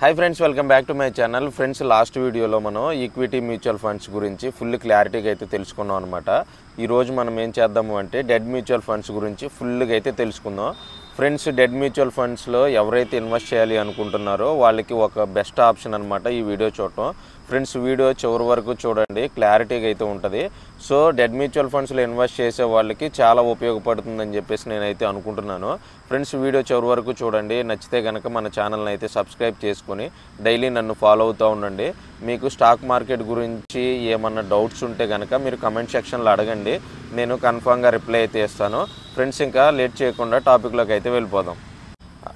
High friends welcome back to my channel friends last video मन equity mutual funds गुరించి full క్లారిటీగా అయితే తెలుసుకున్నాం అన్నమాట। ఈ రోజు మనం ఏం చేద్దాము అంటే డెడ్ మ్యూచువల్ ఫండ్స్ గురించి ఫుల్ గా అయితే తెలుసుకుందాం। ఫ్రెండ్స్ డెడ్ మ్యూచువల్ ఫండ్స్ లో ఎవరైతే ఇన్వెస్ట్ చేయాలి అనుకుంటున్నారో వాళ్ళకి ఒక బెస్ట్ ఆప్షన్ అన్నమాట ఈ వీడియో చూడటం। ఫ్రెండ్స్ వీడియో చివరి వరకు చూడండి, క్లారిటీగా అయితే ఉంటది। సో డెడ్ మ్యూచువల్ ఫండ్స్ లో ఇన్వెస్ట్ చేసే వాళ్ళకి చాలా ఉపయోగపడుతుందని చెప్పేసి నేనైతే అనుకుంటున్నాను। ఫ్రెండ్స్ వీడియో చివరి వరకు చూడండి, నచ్చితే గనుక మన ఛానల్ ని అయితే సబ్స్క్రైబ్ చేసుకొని డైలీ నన్ను ఫాలో అవుతూ ఉండండి। మీకు స్టాక్ మార్కెట్ గురించి ఏమన్నా డౌట్స్ ఉంటే గనుక మీరు కామెంట్ సెక్షన్ లో అడగండి, నేను కన్ఫర్మ్ గా రిప్లై అయితే ఇస్తాను। ఫ్రెండ్స్ ఇంకా లేట్ చేయకుండా టాపిక్ లోకి అయితే వెళ్ళిపోదాం।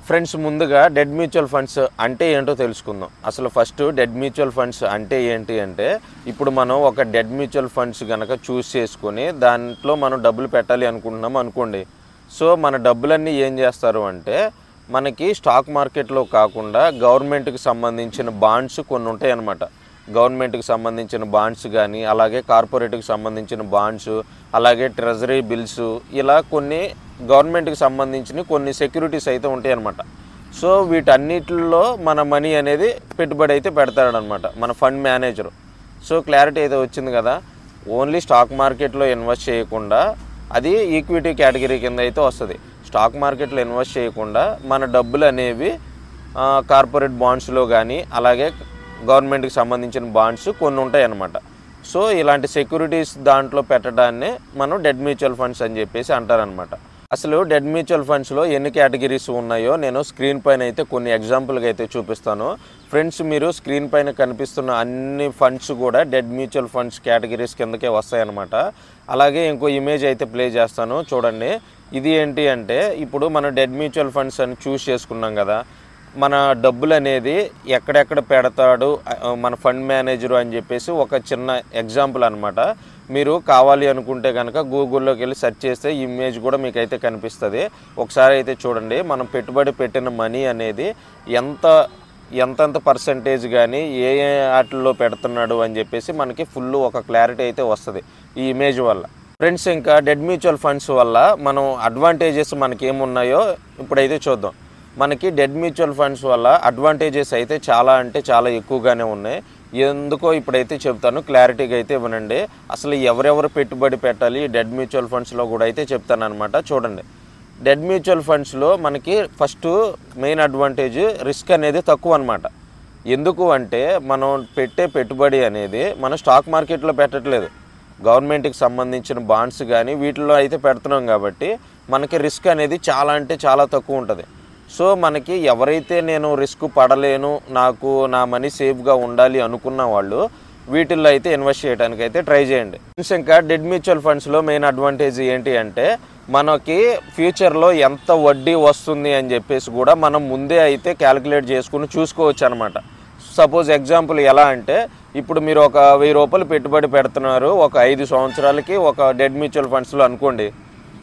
ఫ్రెండ్స్ ముందుగా డెడ్ మ్యూచువల్ ఫండ్స్ అంటే ఏంటో తెలుసుకుందాం। అసలు ఫస్ట్ డెడ్ మ్యూచువల్ ఫండ్స్ అంటే ఏంటి అంటే ఇప్పుడు మనం ఒక డెడ్ మ్యూచువల్ ఫండ్స్ గనక చూస్ చేసుకొని దాంట్లో మనం డబ్బులు పెట్టాలి అనుకుంటున్నాం అనుకోండి। సో మన డబ్బులన్నీ ఏం చేస్తారు అంటే మనకి స్టాక్ మార్కెట్లో కాకుండా గవర్నమెంట్కి సంబంధించిన బాండ్స్ కొన్ని ఉంటాయి అన్నమాట। గవర్నమెంట్కి సంబంధించిన బాండ్స్ కానీ అలాగే కార్పొరేట్కి సంబంధించిన బాండ్స్ అలాగే ట్రెజరీ బిల్స్ ఇలా కొన్ని గవర్నమెంట్కి సంబంధించిన కొన్ని సెక్యూరిటీస్ అయితే ఉంటాయి అన్నమాట। సో వీటన్నిటిలో మన మనీ అనేది పెట్టుబడి అయితే పెడతాడనమాట మన ఫండ్ మేనేజర్। సో క్లారిటీ అయితే వచ్చింది కదా, ఓన్లీ స్టాక్ మార్కెట్లో ఇన్వెస్ట్ చేయకుండా అది ఈక్విటీ కేటగిరీ కింద అయితే వస్తుంది। స్టాక్ మార్కెట్లో ఇన్వెస్ట్ చేయకుండా మన డబ్బులు అనేవి కార్పొరేట్ బాండ్స్లో కానీ అలాగే గవర్నమెంట్కి సంబంధించిన బాండ్స్ కొన్ని ఉంటాయి అన్నమాట। సో ఇలాంటి సెక్యూరిటీస్ దాంట్లో పెట్టడాన్ని మనం డెడ్ మ్యూచువల్ ఫండ్స్ అని చెప్పేసి అంటారనమాట। అసలు డెడ్ మ్యూచువల్ ఫండ్స్లో ఎన్ని కేటగిరీస్ ఉన్నాయో నేను స్క్రీన్ పైన అయితే కొన్ని ఎగ్జాంపుల్గా అయితే చూపిస్తాను। ఫ్రెండ్స్ మీరు స్క్రీన్ పైన కనిపిస్తున్న అన్ని ఫండ్స్ కూడా డెడ్ మ్యూచువల్ ఫండ్స్ కేటగిరీస్ కిందకే వస్తాయన్నమాట। అలాగే ఇంకో ఇమేజ్ అయితే ప్లే చేస్తాను చూడండి। ఇది ఏంటి అంటే ఇప్పుడు మనం డెడ్ మ్యూచువల్ ఫండ్స్ అని చూస్ చేసుకున్నాం కదా, మన డబ్బులు అనేది ఎక్కడెక్కడ పెడతాడు మన ఫండ్ మేనేజరు అని చెప్పేసి ఒక చిన్న ఎగ్జాంపుల్ అనమాట। మీరు కావాలి అనుకుంటే కనుక గూగుల్లోకి వెళ్ళి సెర్చ్ చేస్తే ఇమేజ్ కూడా మీకు అయితే కనిపిస్తుంది, ఒకసారి అయితే చూడండి। మనం పెట్టుబడి పెట్టిన మనీ అనేది ఎంతెంత పర్సంటేజ్ కానీ ఏ వాటిల్లో పెడుతున్నాడు అని చెప్పేసి మనకి ఫుల్ ఒక క్లారిటీ అయితే వస్తుంది ఈ ఇమేజ్ వల్ల। ఫ్రెండ్స్ ఇంకా డెడ్ మ్యూచువల్ ఫండ్స్ వల్ల మనం అడ్వాంటేజెస్ మనకి ఏమున్నాయో ఇప్పుడైతే చూద్దాం। మనకి డెడ్ మ్యూచువల్ ఫండ్స్ వల్ల అడ్వాంటేజెస్ అయితే చాలా అంటే చాలా ఎక్కువగానే ఉన్నాయి। ఎందుకో ఇప్పుడైతే చెప్తాను, క్లారిటీగా అయితే వినండి। అసలు ఎవరెవరు పెట్టుబడి పెట్టాలి డెడ్ మ్యూచువల్ ఫండ్స్లో కూడా అయితే చెప్తాను అనమాట। చూడండి, డెడ్ మ్యూచువల్ ఫండ్స్లో మనకి ఫస్ట్ మెయిన్ అడ్వాంటేజ్ రిస్క్ అనేది తక్కువ అనమాట। ఎందుకు అంటే మనం పెట్టే పెట్టుబడి అనేది మనం స్టాక్ మార్కెట్లో పెట్టట్లేదు, గవర్నమెంట్కి సంబంధించిన బాండ్స్ కానీ వీటిలో అయితే పెడుతున్నాం కాబట్టి మనకి రిస్క్ అనేది చాలా అంటే చాలా తక్కువ ఉంటుంది। సో మనకి ఎవరైతే నేను రిస్క్ పడలేను, నాకు నా మనీ సేఫ్గా ఉండాలి అనుకున్న వాళ్ళు వీటిల్లో అయితే ఇన్వెస్ట్ చేయడానికి అయితే ట్రై చేయండి। ఇంకా డెడ్ మ్యూచువల్ ఫండ్స్లో మెయిన్ అడ్వాంటేజ్ ఏంటి అంటే మనకి ఫ్యూచర్లో ఎంత వడ్డీ వస్తుంది అని చెప్పేసి కూడా మనం ముందే అయితే క్యాలిక్యులేట్ చేసుకుని చూసుకోవచ్చు అనమాట। సపోజ్ ఎగ్జాంపుల్ ఎలా అంటే ఇప్పుడు మీరు ఒక 1000 రూపాయలు పెట్టుబడి పెడుతున్నారు ఒక 5 సంవత్సరాలకి ఒక డెడ్ మ్యూచువల్ ఫండ్స్లో అనుకోండి।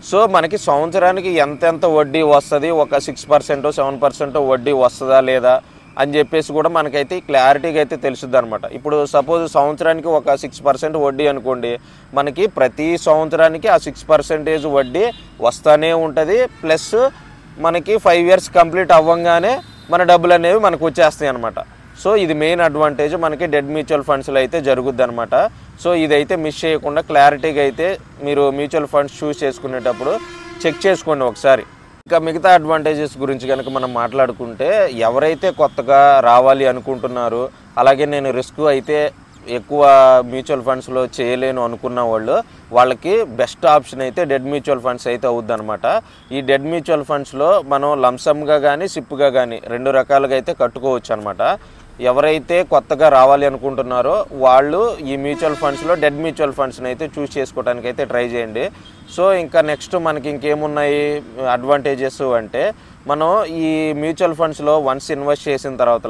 సో మనకి సంవత్సరానికి ఎంతెంత వడ్డీ వస్తుంది, ఒక 6% 7% వడ్డీ వస్తుందా లేదా అని చెప్పేసి కూడా మనకైతే క్లారిటీగా అయితే తెలుస్తుంది అనమాట। ఇప్పుడు సపోజ్ సంవత్సరానికి ఒక 6% వడ్డీ అనుకోండి, మనకి ప్రతి సంవత్సరానికి ఆ 6% వడ్డీ వస్తూనే ఉంటుంది, ప్లస్ మనకి 5 ఇయర్స్ కంప్లీట్ అవ్వగానే మన డబ్బులు అనేవి మనకు వచ్చేస్తాయి అనమాట। సో ఇది మెయిన్ అడ్వాంటేజ్ మనకి డెడ్ మ్యూచువల్ ఫండ్స్లో అయితే జరుగుద్ది అనమాట। సో ఇదైతే మిస్ చేయకుండా క్లారిటీగా అయితే మీరు మ్యూచువల్ ఫండ్స్ చూస్ చేసుకునేటప్పుడు చెక్ చేసుకోండి ఒకసారి। ఇంకా మిగతా అడ్వాంటేజెస్ గురించి కనుక మనం మాట్లాడుకుంటే ఎవరైతే కొత్తగా రావాలి అనుకుంటున్నారో అలాగే నేను రిస్క్ అయితే ఎక్కువ మ్యూచువల్ ఫండ్స్లో చేయలేను అనుకున్న వాళ్ళకి బెస్ట్ ఆప్షన్ అయితే డెడ్ మ్యూచువల్ ఫండ్స్ అయితే అవుద్ది అనమాట। ఈ డెడ్ మ్యూచువల్ ఫండ్స్లో మనం లంసమ్గా కానీ సిప్గా కానీ 2 రకాలుగా అయితే కట్టుకోవచ్చు అనమాట। ఎవరైతే కొత్తగా రావాలి అనుకుంటున్నారో వాళ్ళు ఈ మ్యూచువల్ ఫండ్స్లో డెడ్ మ్యూచువల్ ఫండ్స్ని అయితే చూస్ చేసుకోవడానికి అయితే ట్రై చేయండి। సో ఇంకా నెక్స్ట్ మనకి ఇంకేమున్నాయి అడ్వాంటేజెస్ అంటే మనం ఈ మ్యూచువల్ ఫండ్స్లో వన్స్ ఇన్వెస్ట్ చేసిన తర్వాత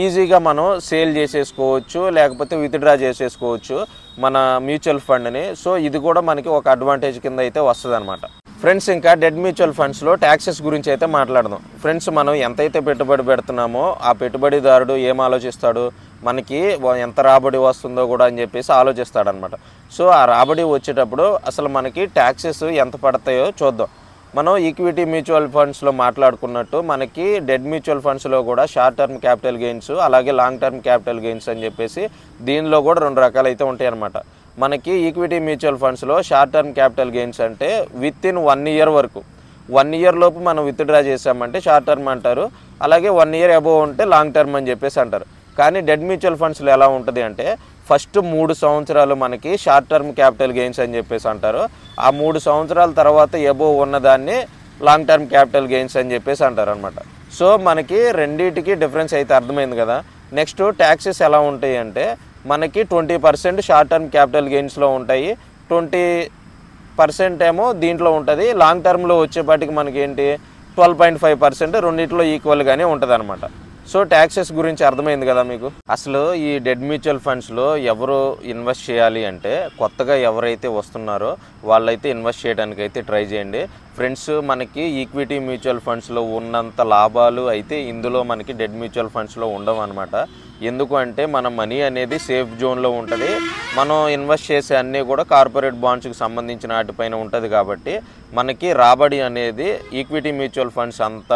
ఈజీగా మనం సేల్ చేసేసుకోవచ్చు, లేకపోతే విత్డ్రా చేసేసుకోవచ్చు మన మ్యూచువల్ ఫండ్ని। సో ఇది కూడా మనకి ఒక అడ్వాంటేజ్ కింద అయితే వస్తుంది అనమాట। ఫ్రెండ్స్ ఇంకా డెడ్ మ్యూచువల్ ఫండ్స్లో ట్యాక్సెస్ గురించి అయితే మాట్లాడదాం। ఫ్రెండ్స్ మనం ఎంతైతే పెట్టుబడి పెడుతున్నామో ఆ పెట్టుబడిదారుడు ఏం ఆలోచిస్తాడు, మనకి ఎంత రాబడి వస్తుందో కూడా అని చెప్పేసి ఆలోచిస్తాడనమాట। సో ఆ రాబడి వచ్చేటప్పుడు అసలు మనకి ట్యాక్సెస్ ఎంత పడతాయో చూద్దాం। మనం ఈక్విటీ మ్యూచువల్ ఫండ్స్లో మాట్లాడుకున్నట్టు మనకి డెడ్ మ్యూచువల్ ఫండ్స్లో కూడా షార్ట్ టర్మ్ క్యాపిటల్ గెయిన్స్ అలాగే లాంగ్ టర్మ్ క్యాపిటల్ గెయిన్స్ అని చెప్పేసి దీనిలో కూడా 2 రకాలు అయితే ఉంటాయి అన్నమాట. మనకి ఈక్విటీ మ్యూచువల్ ఫండ్స్లో షార్ట్ టర్మ్ క్యాపిటల్ గెయిన్స్ అంటే విత్ ఇన్ 1 ఇయర్ వరకు, 1 ఇయర్ లోపు మనం విత్డ్రా చేసామంటే షార్ట్ టర్మ్ అంటారు. అలాగే 1 ఇయర్ అబోవ్ ఉంటే లాంగ్ టర్మ్ అని చెప్పేసి అంటారు. కానీ డెడ్ మ్యూచువల్ ఫండ్స్లో ఎలా ఉంటుంది అంటే ఫస్ట్ 3 సంవత్సరాలు మనకి షార్ట్ టర్మ్ క్యాపిటల్ గెయిన్స్ అని చెప్పేసి అంటారు. ఆ 3 సంవత్సరాల తర్వాత అబోవ్ ఉన్నదాన్ని లాంగ్ టర్మ్ క్యాపిటల్ గెయిన్స్ అని చెప్పేసి అంటారు అనమాట. సో మనకి రెండింటికి డిఫరెన్స్ అయితే అర్థమైంది కదా. నెక్స్ట్ ట్యాక్సెస్ ఎలా ఉంటాయి అంటే మనకి 20% షార్ట్ టర్మ్ క్యాపిటల్ గెయిన్స్లో ఉంటాయి, 20% ఏమో దీంట్లో ఉంటుంది. లాంగ్ టర్మ్లో వచ్చేపాటికి మనకి ఏంటి 12.5% రెండింటిలో ఈక్వల్గానే ఉంటుంది అనమాట. సో ట్యాక్సెస్ గురించి అర్థమైంది కదా మీకు. అసలు ఈ డెడ్ మ్యూచువల్ ఫండ్స్లో ఎవరు ఇన్వెస్ట్ చేయాలి అంటే కొత్తగా ఎవరైతే వస్తున్నారో వాళ్ళైతే ఇన్వెస్ట్ చేయడానికి అయితే ట్రై చేయండి ఫ్రెండ్స్. మనకి ఈక్విటీ మ్యూచువల్ ఫండ్స్లో ఉన్నంత లాభాలు అయితే ఇందులో మనకి డెడ్ మ్యూచువల్ ఫండ్స్లో ఉండవు అనమాట. ఎందుకు అంటే మన మనీ అనేది సేఫ్ జోన్లో ఉంటుంది. మనం ఇన్వెస్ట్ చేసే అన్నీ కూడా కార్పొరేట్ బాండ్స్కి సంబంధించిన వాటిపైన ఉంటుంది కాబట్టి మనకి రాబడి అనేది ఈక్విటీ మ్యూచువల్ ఫండ్స్ అంత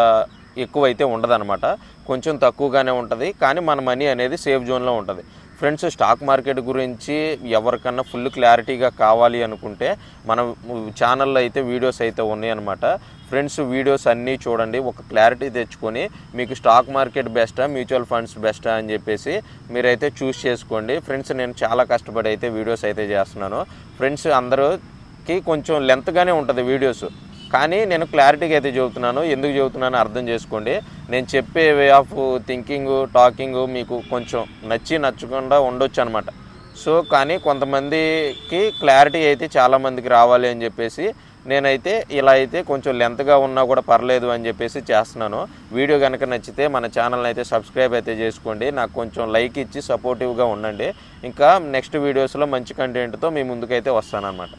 ఎక్కువైతే ఉండదన్నమాట, కొంచెం తక్కువగానే ఉంటుంది. కానీ మన మనీ అనేది సేఫ్ జోన్లో ఉంటుంది ఫ్రెండ్స్. స్టాక్ మార్కెట్ గురించి ఎవరికన్నా ఫుల్ క్లారిటీగా కావాలి అనుకుంటే మన ఛానల్లో అయితే వీడియోస్ అయితే ఉన్నాయి అనమాట ఫ్రెండ్స్. వీడియోస్ అన్నీ చూడండి, ఒక క్లారిటీ తెచ్చుకొని మీకు స్టాక్ మార్కెట్ బెస్టా మ్యూచువల్ ఫండ్స్ బెస్టా అని చెప్పేసి మీరైతే చూస్ చేసుకోండి ఫ్రెండ్స్. నేను చాలా కష్టపడి అయితే వీడియోస్ అయితే చేస్తున్నాను ఫ్రెండ్స్. అందరికి కొంచెం లెంత్గానే ఉంటుంది వీడియోస్, కానీ నేను క్లారిటీగా అయితే చెబుతున్నాను. ఎందుకు చెబుతున్నానో అర్థం చేసుకోండి. నేను చెప్పే వే ఆఫ్ థింకింగ్ టాకింగ్ మీకు కొంచెం నచ్చకుండా ఉండొచ్చు అనమాట. సో కానీ కొంతమందికి క్లారిటీ అయితే చాలామందికి రావాలి అని చెప్పేసి నేనైతే ఇలా అయితే కొంచెం లెంత్గా ఉన్నా కూడా పర్లేదు అని చెప్పేసి చేస్తున్నాను. వీడియో కనుక నచ్చితే మన ఛానల్ని అయితే సబ్స్క్రైబ్ అయితే చేసుకోండి, నాకు కొంచెం లైక్ ఇచ్చి సపోర్టివ్గా ఉండండి. ఇంకా నెక్స్ట్ వీడియోస్లో మంచి కంటెంట్తో మీ ముందుకైతే వస్తానన్నమాట.